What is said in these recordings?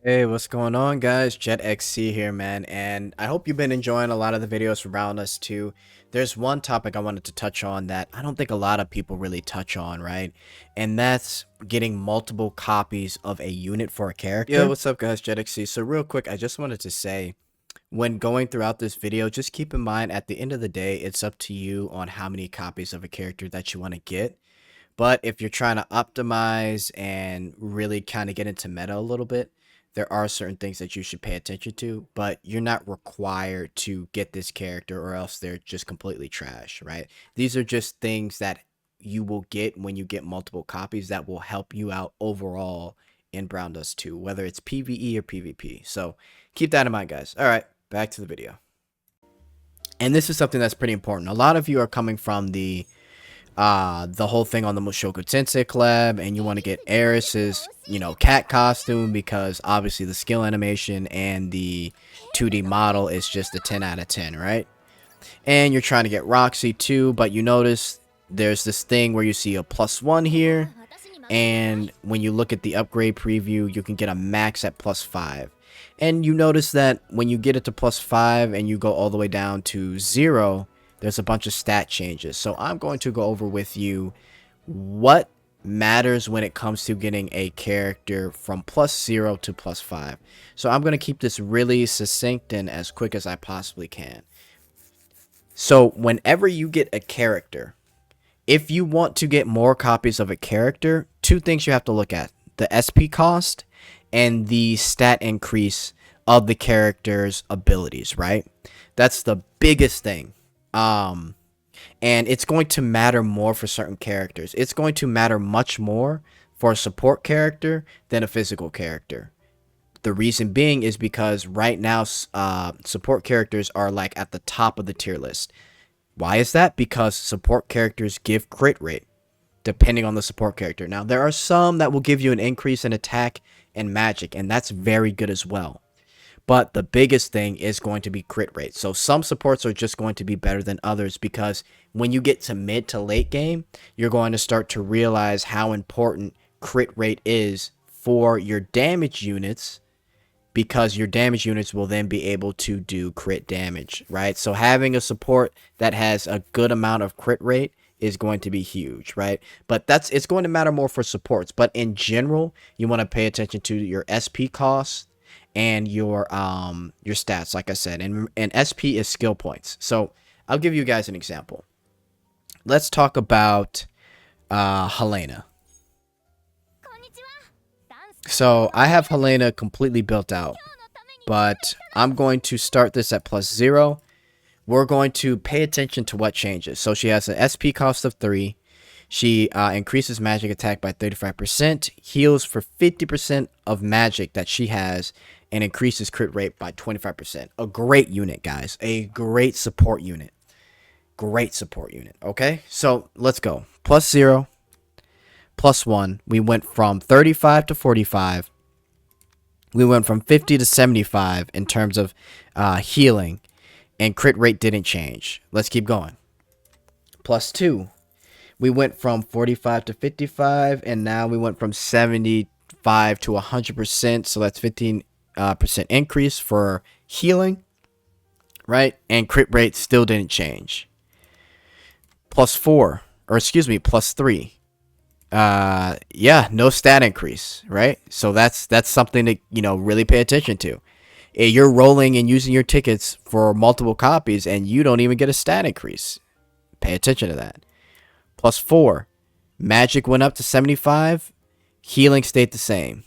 Hey, what's going on, guys? JetXC here, man, and I hope you've been enjoying a lot of the videos from browndust too. There's one topic I wanted to touch on that I don't think a lot of people really touch on, right? And that's getting multiple copies of a unit for a character. Yo, what's up, guys? JetXC. So real quick, I just wanted to say, when going throughout this video, just keep in mind at the end of the day, it's up to you on how many copies of a character that you want to get. But if you're trying to optimize and really kind of get into meta a little bit, there are certain things that you should pay attention to, but you're not required to get this character or else they're just completely trash, right? These are just things that you will get when you get multiple copies that will help you out overall in Brown Dust 2, whether it's PvE or PvP. So keep that in mind, guys. All right, back to the video. And this is something that's pretty important. A lot of you are coming from the whole thing on the Mushoku Tensei collab, and you want to get Eris's, cat costume because obviously the skill animation and the 2D model is just a 10 out of 10, right? And you're trying to get Roxy too, but you notice there's this thing where you see a +1 here, and when you look at the upgrade preview, you can get a max at +5. And you notice that when you get it to +5 and you go all the way down to 0, there's a bunch of stat changes. So I'm going to go over with you what matters when it comes to getting a character from +0 to +5. So I'm going to keep this really succinct and as quick as I possibly can. So whenever you get a character, if you want to get more copies of a character, two things you have to look at: the SP cost and the stat increase of the character's abilities, right? That's the biggest thing. And it's going to matter more for certain characters. It's going to matter much more for a support character than a physical character. The reason being is because right now, support characters are like at the top of the tier list. Why is that? Because support characters give crit rate, depending on the support character. Now, there are some that will give you an increase in attack and magic, and that's very good as well. But the biggest thing is going to be crit rate. So some supports are just going to be better than others because when you get to mid to late game, you're going to start to realize how important crit rate is for your damage units, because your damage units will then be able to do crit damage, right? So having a support that has a good amount of crit rate is going to be huge, right? But it's going to matter more for supports. But in general, you want to pay attention to your SP costs and your stats, like I said, and SP is skill points. So I'll give you guys an example. Let's talk about Helena. So I have Helena completely built out, but I'm going to start this at +0. We're going to pay attention to what changes. So she has an SP cost of 3. She increases magic attack by 35%, heals for 50% of magic that she has, and increases crit rate by 25%. A great unit, guys. A great support unit. Great support unit. Okay, so let's go. +0, +1. We went from 35 to 45. We went from 50 to 75 in terms of healing, and crit rate didn't change. Let's keep going. +2. We went from 45 to 55, and now we went from 75 to 100%. So that's 15% increase for healing, right? And crit rate still didn't change. +4, or excuse me, +3. Yeah, no stat increase, right? So that's something to really pay attention to. You're rolling and using your tickets for multiple copies, and you don't even get a stat increase. Pay attention to that. +4, magic went up to 75, healing stayed the same.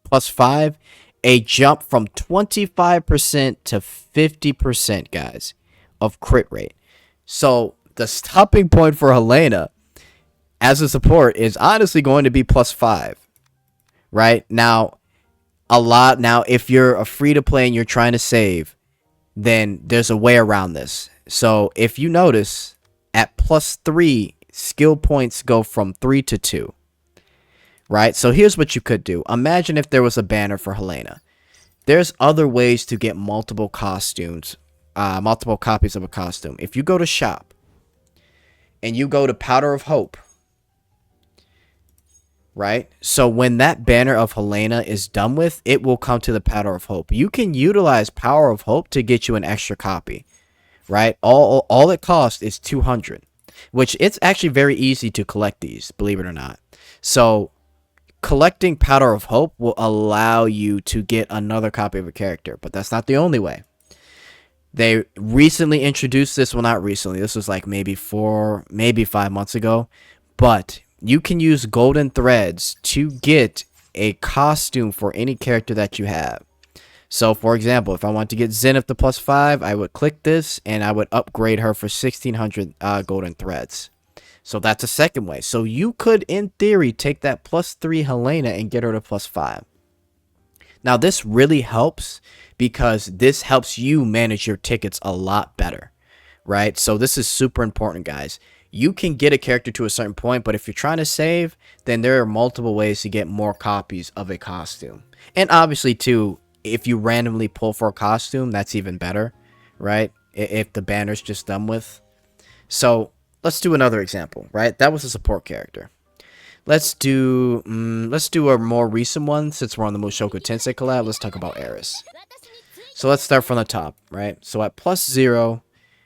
+5, a jump from 25% to 50%, guys, of crit rate. So the stopping point for Helena as a support is honestly going to be +5, right? Now, if you're a free to play and you're trying to save, then there's a way around this. So if you notice, at +3, skill points go from 3 to 2, right? So here's what you could do. Imagine if there was a banner for Helena. There's other ways to get multiple costumes, multiple copies of a costume. If you go to shop and you go to Powder of Hope, right? So when that banner of Helena is done with, it will come to the Power of Hope. You can utilize Power of Hope to get you an extra copy, right? All it costs is 200, which it's actually very easy to collect these, believe it or not. So collecting Powder of Hope will allow you to get another copy of a character, but that's not the only way. They recently introduced this. Well, not recently. This was like maybe 5 months ago. But you can use golden threads to get a costume for any character that you have. So, for example, if I want to get Zenith to +5, I would click this and I would upgrade her for 1600 golden threads. So that's a second way. So you could, in theory, take that +3 Helena and get her to +5. Now, this really helps because this helps you manage your tickets a lot better, right? So this is super important, guys. You can get a character to a certain point, but if you're trying to save, then there are multiple ways to get more copies of a costume. And obviously, too, if you randomly pull for a costume, that's even better, right? If the banner's just done with. So let's do another example, right? That was a support character. Let's do a more recent one since we're on the Mushoku Tensei collab. Let's talk about Eris. So let's start from the top, right? So at +0,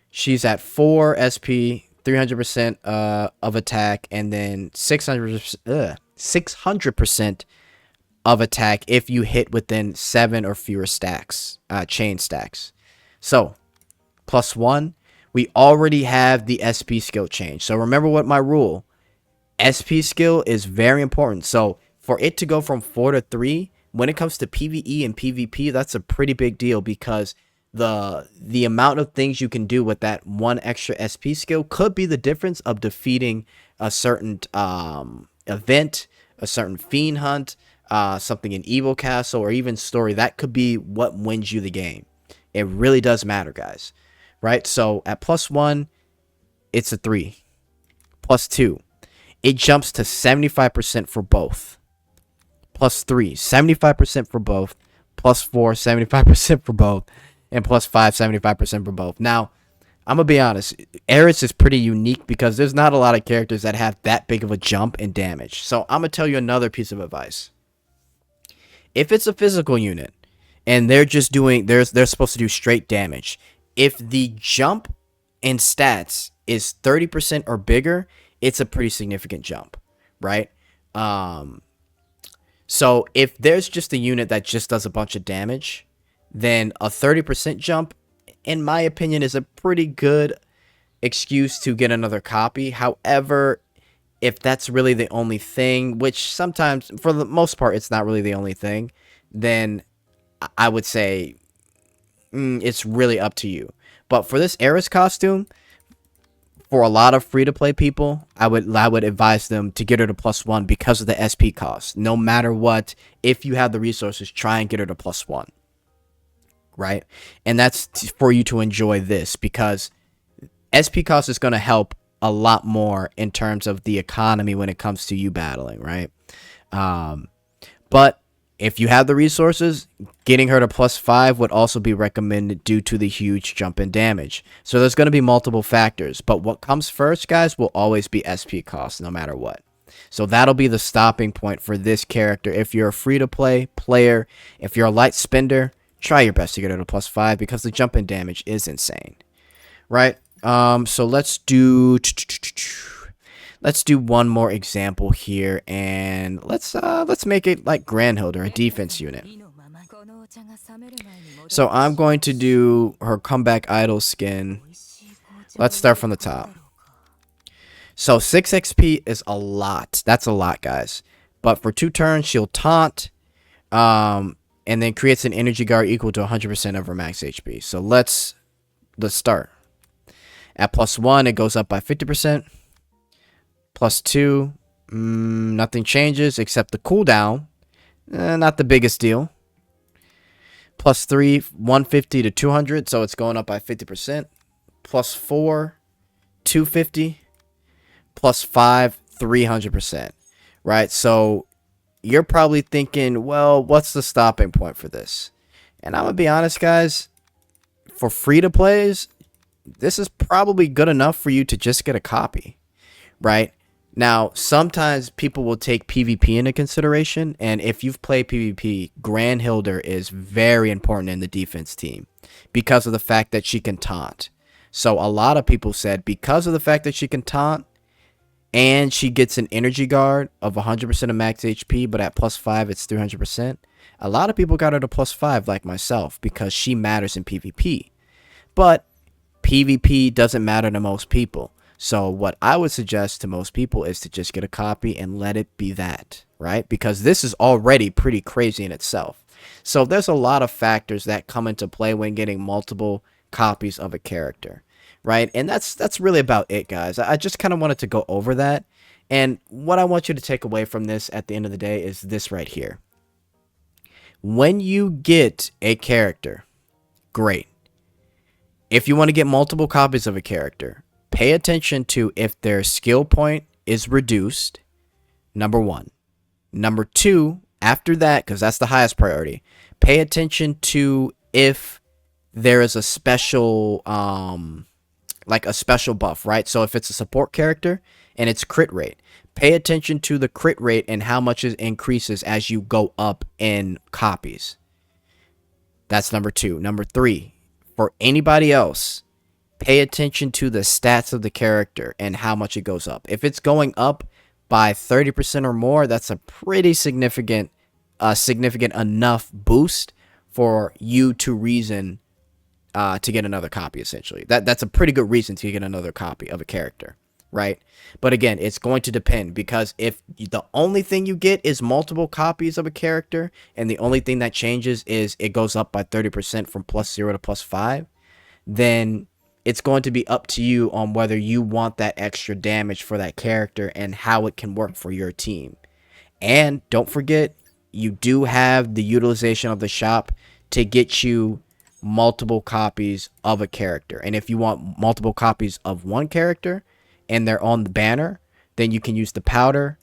she's at 4 SP, 300% of attack, and then 600% of attack if you hit within 7 or fewer stacks, chain stacks. So +1, we already have the SP skill change. So remember what my rule. SP skill is very important. So for it to go from 4 to 3, when it comes to PvE and PvP, that's a pretty big deal because the amount of things you can do with that one extra SP skill could be the difference of defeating a certain event, a certain fiend hunt, something in Evil Castle, or even story. That could be what wins you the game. It really does matter, guys. Right? So at +1, it's a 3. +2. It jumps to 75% for both. +3, 75% for both. +4, 75% for both. And +5, 75% for both. Now, I'm going to be honest. Eris is pretty unique because there's not a lot of characters that have that big of a jump in damage. So I'm going to tell you another piece of advice. If it's a physical unit and they're just doing, they're supposed to do straight damage. If the jump in stats is 30% or bigger, it's a pretty significant jump, right? So if there's just a unit that just does a bunch of damage, then a 30% jump, in my opinion, is a pretty good excuse to get another copy. However, if that's really the only thing, which sometimes, for the most part, it's not really the only thing, then I would say it's really up to you. But for this Eris costume, for a lot of free-to-play people, I would advise them to get her to +1 because of the SP cost. No matter what, if you have the resources, try and get her to +1. Right? And that's for you to enjoy this because SP cost is going to help a lot more in terms of the economy when it comes to you battling, right? But if you have the resources, getting her to +5 would also be recommended due to the huge jump in damage. So there's going to be multiple factors, but what comes first, guys, will always be SP cost no matter what. So that'll be the stopping point for this character. If you're a free-to-play player, if you're a light spender, try your best to get her to +5 because the jump in damage is insane, right? So let's do one more example here, and let's make it like Grandhild, or a defense unit. So I'm going to do her comeback idol skin. Let's start from the top. So 6 XP is a lot. That's a lot, guys. But for 2 turns, she'll taunt, and then creates an energy guard equal to 100% of her max HP. So let's start. At +1, it goes up by 50%. +2, nothing changes except the cooldown. Not the biggest deal. +3, 150 to 200, so it's going up by 50%. +4, 250. +5, 300%. Right? So you're probably thinking, well, what's the stopping point for this? And I'm going to be honest, guys. For free-to-plays, this is probably good enough for you to just get a copy. Right? Now, sometimes people will take PvP into consideration, and if you've played PvP, Grand Hilder is very important in the defense team because of the fact that she can taunt. So a lot of people said because of the fact that she can taunt and she gets an energy guard of 100% of max HP, but at +5 it's 300%. A lot of people got her to +5 like myself because she matters in PvP. But PvP doesn't matter to most people. So what I would suggest to most people is to just get a copy and let it be that, right? Because this is already pretty crazy in itself. So there's a lot of factors that come into play when getting multiple copies of a character, right? And that's really about it, guys. I just kind of wanted to go over that. And what I want you to take away from this at the end of the day is this right here. When you get a character, great. If you want to get multiple copies of a character, pay attention to if their skill point is reduced, number one. Number two, after that, because that's the highest priority, pay attention to if there is a special, like a special buff, right? So if it's a support character and it's crit rate, pay attention to the crit rate and how much it increases as you go up in copies. That's number two. Number three, for anybody else, pay attention to the stats of the character and how much it goes up. If it's going up by 30% or more, that's a pretty significant enough boost for you to reason to get another copy, essentially. That's a pretty good reason to get another copy of a character, right? But again, it's going to depend, because if the only thing you get is multiple copies of a character and the only thing that changes is it goes up by 30% from +0 to +5, then it's going to be up to you on whether you want that extra damage for that character and how it can work for your team. And don't forget, you do have the utilization of the shop to get you multiple copies of a character. And if you want multiple copies of one character and they're on the banner, then you can use the powder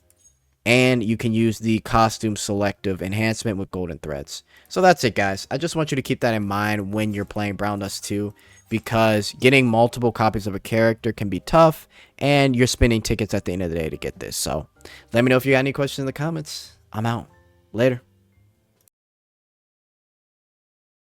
and you can use the costume selective enhancement with golden threads. So that's it, guys. I just want you to keep that in mind when you're playing browndust 2, because getting multiple copies of a character can be tough and you're spending tickets at the end of the day to get this. So let me know if you got any questions in the comments. I'm out. Later.